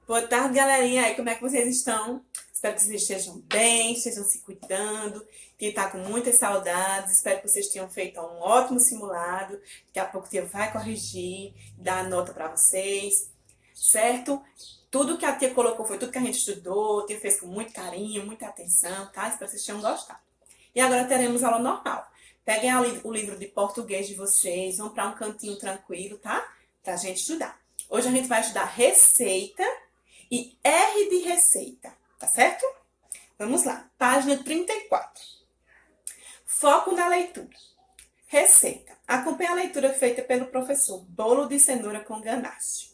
Boa tarde, galerinha. Aí, como é que vocês estão? Espero que vocês estejam bem, estejam se cuidando, que tá com muitas saudades. Espero que vocês tenham feito um ótimo simulado. Daqui a pouco o tia vai corrigir, dar a nota para vocês, certo? Tudo que a tia colocou foi tudo que a gente estudou, a tia fez com muito carinho, muita atenção, tá? Espero que vocês tenham gostado. E agora teremos aula normal. Peguem o livro de português de vocês, vão para um cantinho tranquilo, tá? Pra gente estudar. Hoje a gente vai estudar receita e R de receita, tá certo? Vamos lá, página 34. Foco na leitura. Receita. Acompanhe a leitura feita pelo professor. Bolo de cenoura com ganache.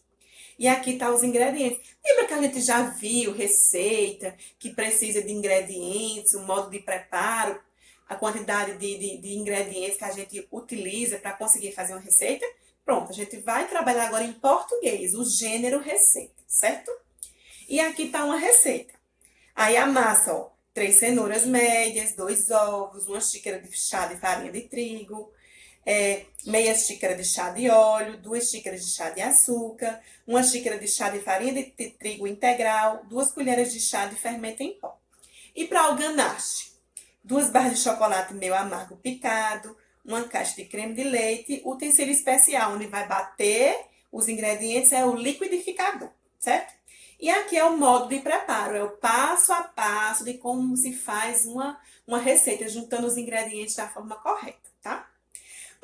E aqui tá os ingredientes. Lembra que a gente já viu receita, que precisa de ingredientes, o modo de preparo, a quantidade de ingredientes que a gente utiliza para conseguir fazer uma receita? Pronto, a gente vai trabalhar agora em português, o gênero receita, certo? E aqui tá uma receita. Aí a massa, ó, 3 cenouras médias, 2 ovos, 1 xícara de chá de farinha de trigo, meia xícara de chá de óleo, 2 xícaras de chá de açúcar, 1 xícara de chá de farinha de trigo integral, 2 colheres de chá de fermento em pó. E para o ganache, 2 barras de chocolate meio amargo picado, 1 caixa de creme de leite, utensílio especial onde vai bater os ingredientes é o liquidificador, certo? E aqui é o modo de preparo, é o passo a passo de como se faz uma receita, juntando os ingredientes da forma correta, tá?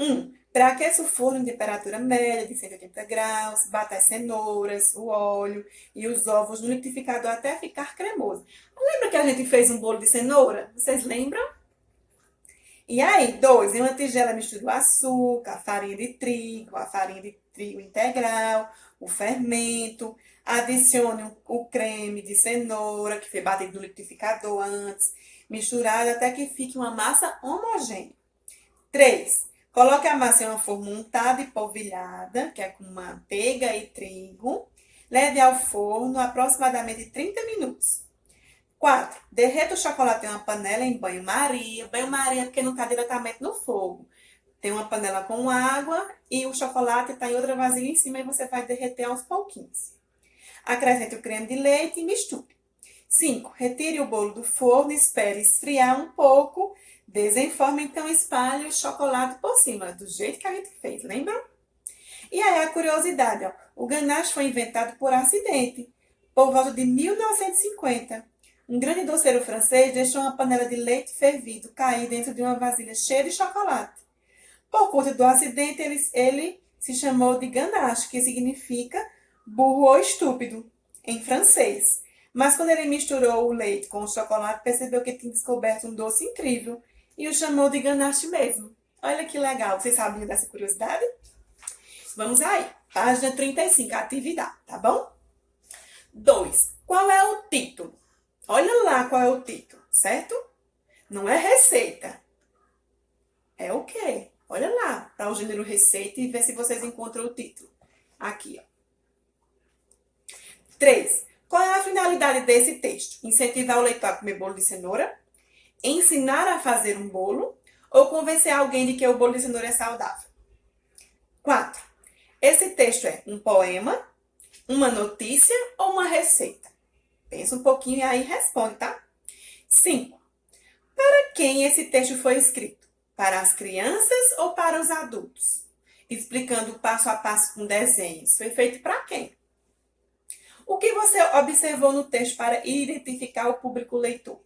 1. Pré-aqueça o forno em temperatura média de 180 graus, bata as cenouras, o óleo e os ovos no liquidificador até ficar cremoso. Lembra que a gente fez um bolo de cenoura? Vocês lembram? E aí, 2, em uma tigela misture o açúcar, a farinha de trigo integral, o fermento, adicione o creme de cenoura, que foi batido no liquidificador antes, misturado até que fique uma massa homogênea. 3, coloque a massa em uma forma untada e polvilhada, que é com manteiga e trigo. Leve ao forno aproximadamente 30 minutos. 4. Derreta o chocolate em uma panela em banho-maria. Banho-maria porque não está diretamente no fogo. Tem uma panela com água e o chocolate está em outra vasilha em cima e você vai derreter aos pouquinhos. Acrescente o creme de leite e misture. 5. Retire o bolo do forno e espere esfriar um pouco. Desenforme, então espalhe o chocolate por cima, do jeito que a gente fez, lembram? E aí a curiosidade, ó, o ganache foi inventado por acidente, por volta de 1950. Um grande doceiro francês deixou uma panela de leite fervido cair dentro de uma vasilha cheia de chocolate. Por conta do acidente, ele se chamou de ganache, que significa burro ou estúpido, em francês. Mas quando ele misturou o leite com o chocolate, percebeu que tinha descoberto um doce incrível e o chamou de ganache mesmo. Olha que legal, vocês sabiam dessa curiosidade? Vamos aí, página 35, atividade, tá bom? 2. Qual é o título? Olha lá qual é o título, certo? Não é receita. É o quê? Olha lá para o gênero receita e vê se vocês encontram o título. Aqui, ó. 3. Qual é a finalidade desse texto? Incentivar o leitor a comer bolo de cenoura? Ensinar a fazer um bolo? Ou convencer alguém de que o bolo de cenoura é saudável? 4. Esse texto é um poema, uma notícia ou uma receita? Pensa um pouquinho e aí responde, tá? 5. Para quem esse texto foi escrito? Para as crianças ou para os adultos? Explicando passo a passo com desenhos. Foi feito para quem? O que você observou no texto para identificar o público leitor?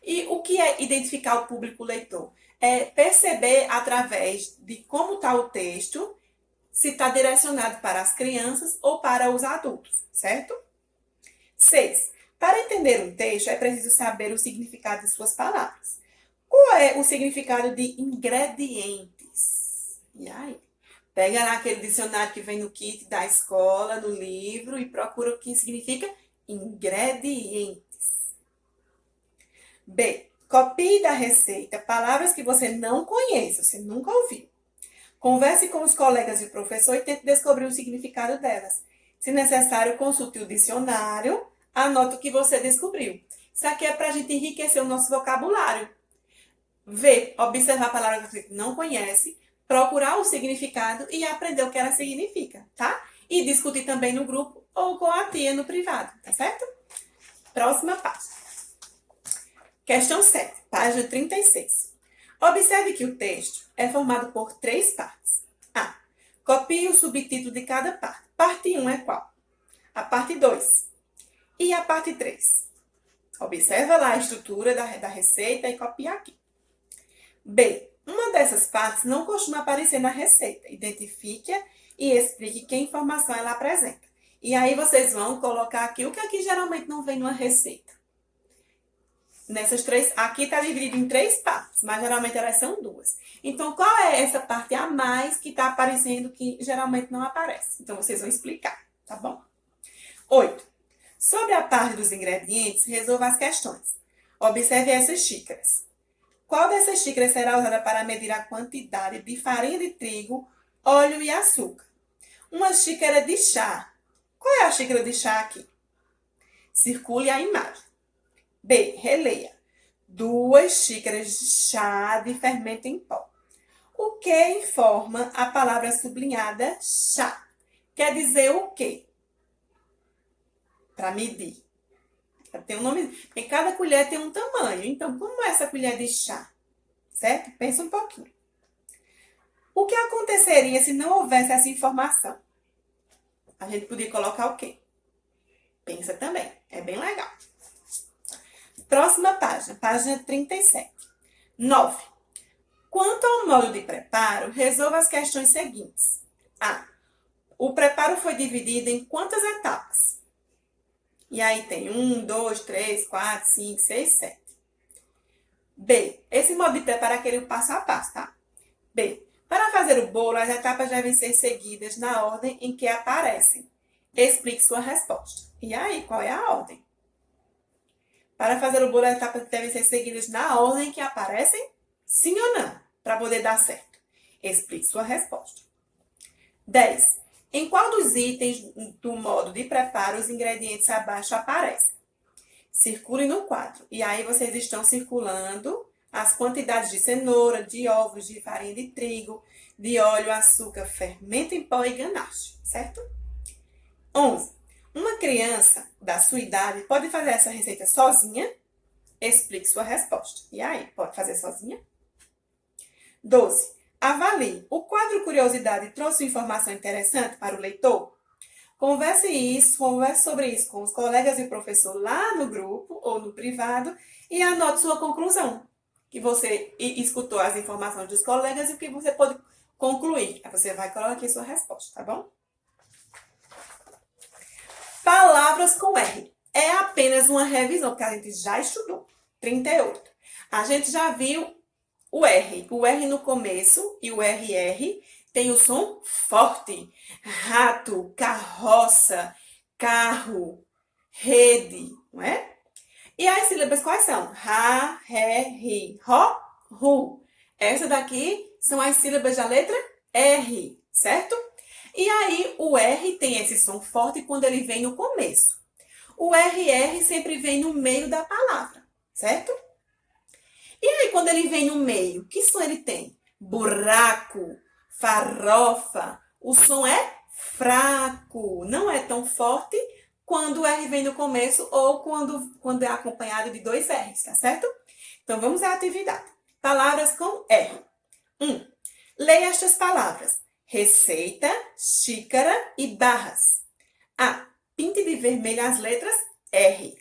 E o que é identificar o público leitor? É perceber através de como está o texto, se está direcionado para as crianças ou para os adultos, certo? 6. Para entender um texto, é preciso saber o significado de suas palavras. Qual é o significado de ingredientes? E aí? Pega lá aquele dicionário que vem no kit da escola, no livro, e procura o que significa ingredientes. B. Copie da receita palavras que você não conhece, você nunca ouviu. Converse com os colegas e o professor e tente descobrir o significado delas. Se necessário, consulte o dicionário, anote o que você descobriu. Isso aqui é para a gente enriquecer o nosso vocabulário. Ver, observar palavras que você não conhece, procurar o significado e aprender o que ela significa, tá? E discutir também no grupo ou com a tia no privado, tá certo? Próxima página. Questão 7, página 36. Observe que o texto é formado por 3 partes. A. Copie o subtítulo de cada parte. Parte 1 é qual? A parte 2. E a parte 3? Observa lá a estrutura da receita e copia aqui. B. Uma dessas partes não costuma aparecer na receita. Identifique-a e explique que informação ela apresenta. E aí vocês vão colocar aqui o que aqui geralmente não vem numa receita. Nessas 3, aqui está dividido em 3 partes, mas geralmente elas são 2. Então, qual é essa parte a mais que está aparecendo que geralmente não aparece? Então, vocês vão explicar, tá bom? 8. Sobre a parte dos ingredientes, resolva as questões. Observe essas xícaras. Qual dessas xícaras será usada para medir a quantidade de farinha de trigo, óleo e açúcar? Uma xícara de chá. Qual é a xícara de chá aqui? Circule a imagem. B. Releia. 2 xícaras de chá de fermento em pó. O que informa a palavra sublinhada chá? Quer dizer o quê? Para medir. Tem um nome, porque cada colher tem um tamanho. Então, como é essa colher de chá? Certo? Pensa um pouquinho. O que aconteceria se não houvesse essa informação? A gente podia colocar o quê? Pensa também. É bem legal. Próxima página, página 37. 9. Quanto ao modo de preparo, resolva as questões seguintes. A. O preparo foi dividido em quantas etapas? E aí tem 1, 2, 3, 4, 5, 6, 7. B. Esse modo de preparo é aquele passo a passo, tá? B. Para fazer o bolo, as etapas devem ser seguidas na ordem em que aparecem. Explique sua resposta. E aí, qual é a ordem? Para fazer o bolo, as etapas devem ser seguidas na ordem que aparecem? Sim ou não? Para poder dar certo. Explique sua resposta. 10. Em qual dos itens do modo de preparo os ingredientes abaixo aparecem? Circule no quadro. E aí vocês estão circulando as quantidades de cenoura, de ovos, de farinha de trigo, de óleo, açúcar, fermento em pó e ganache, certo? 11. Uma criança da sua idade pode fazer essa receita sozinha? Explique sua resposta. E aí, pode fazer sozinha? 12. Avalie. O quadro Curiosidade trouxe informação interessante para o leitor? Converse sobre isso com os colegas e professor lá no grupo ou no privado e anote sua conclusão. Que você escutou as informações dos colegas e o que você pode concluir. Aí você vai colocar aqui sua resposta, tá bom? Palavras com R. É apenas uma revisão, porque a gente já estudou. 38. A gente já viu o R. O R no começo e o RR tem o som forte. Rato, carroça, carro, rede, não é? E as sílabas quais são? Ra, ré, ri, ro, ru. Essa daqui são as sílabas da letra R, certo? E aí, o R tem esse som forte quando ele vem no começo. O RR sempre vem no meio da palavra, certo? E aí, quando ele vem no meio, que som ele tem? Buraco, farofa. O som é fraco, não é tão forte quando o R vem no começo ou quando é acompanhado de 2 R's, tá certo? Então, vamos à atividade. Palavras com R. 1. Leia estas palavras. Receita, xícara e barras. A. Pinte de vermelho as letras R.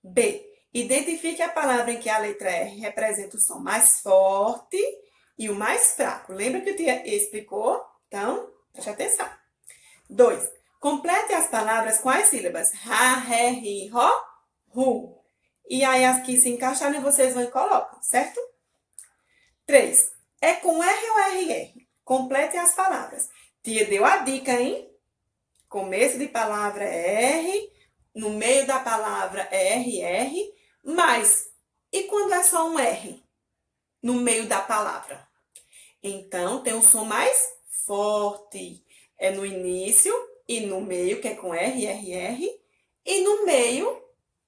B. Identifique a palavra em que a letra R representa o som mais forte e o mais fraco. Lembra que o tia explicou? Então, preste atenção. 2. Complete as palavras com as sílabas ra, ré, ri, ro, ru. E aí, as que se encaixarem, vocês vão e colocam, certo? 3. É com R ou RR? Complete as palavras. Tia deu a dica, hein? Começo de palavra é R, no meio da palavra é RR, mas e quando é só um R no meio da palavra? Então, tem um som mais forte. É no início e no meio, que é com R, RR. E no meio,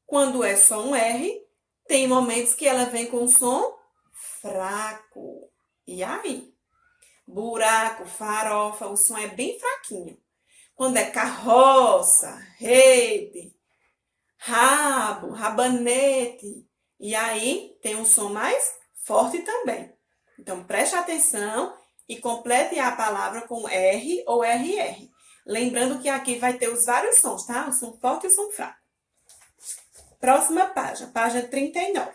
quando é só um R, tem momentos que ela vem com um som fraco. E aí? Buraco, farofa, o som é bem fraquinho. Quando é carroça, rede, rabo, rabanete. E aí tem um som mais forte também. Então preste atenção e complete a palavra com R ou RR. Lembrando que aqui vai ter os vários sons, tá? O som forte e o som fraco. Próxima página, página 39.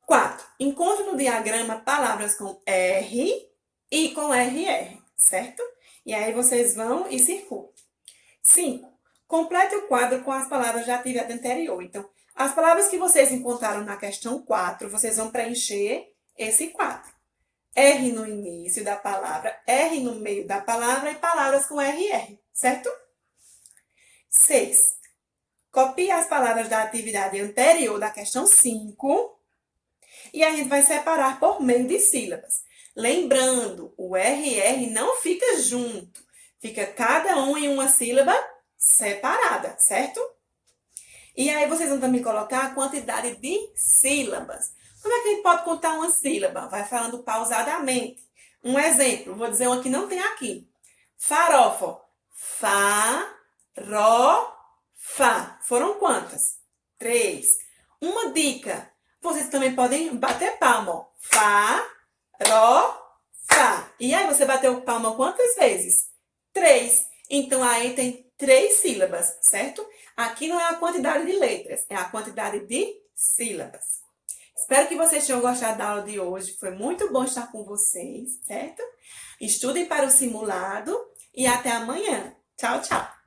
4. Encontre no diagrama palavras com R e com RR, certo? E aí vocês vão e circulam. 5. Complete o quadro com as palavras da atividade anterior. Então, as palavras que vocês encontraram na questão 4, vocês vão preencher esse quadro. R no início da palavra, R no meio da palavra e palavras com RR, certo? 6. Copie as palavras da atividade anterior da questão 5 e a gente vai separar por meio de sílabas. Lembrando, o RR não fica junto, fica cada um em uma sílaba separada, certo? E aí vocês vão também colocar a quantidade de sílabas. Como é que a gente pode contar uma sílaba? Vai falando pausadamente. Um exemplo, vou dizer uma que não tem aqui. Farofa. Fa-ro-fa. Foram quantas? 3. Uma dica. Vocês também podem bater palma. Fa-ro-fa. E aí você bateu palma quantas vezes? 3. Então aí tem 3 sílabas, certo? Aqui não é a quantidade de letras, é a quantidade de sílabas. Espero que vocês tenham gostado da aula de hoje. Foi muito bom estar com vocês, certo? Estudem para o simulado e até amanhã. Tchau, tchau!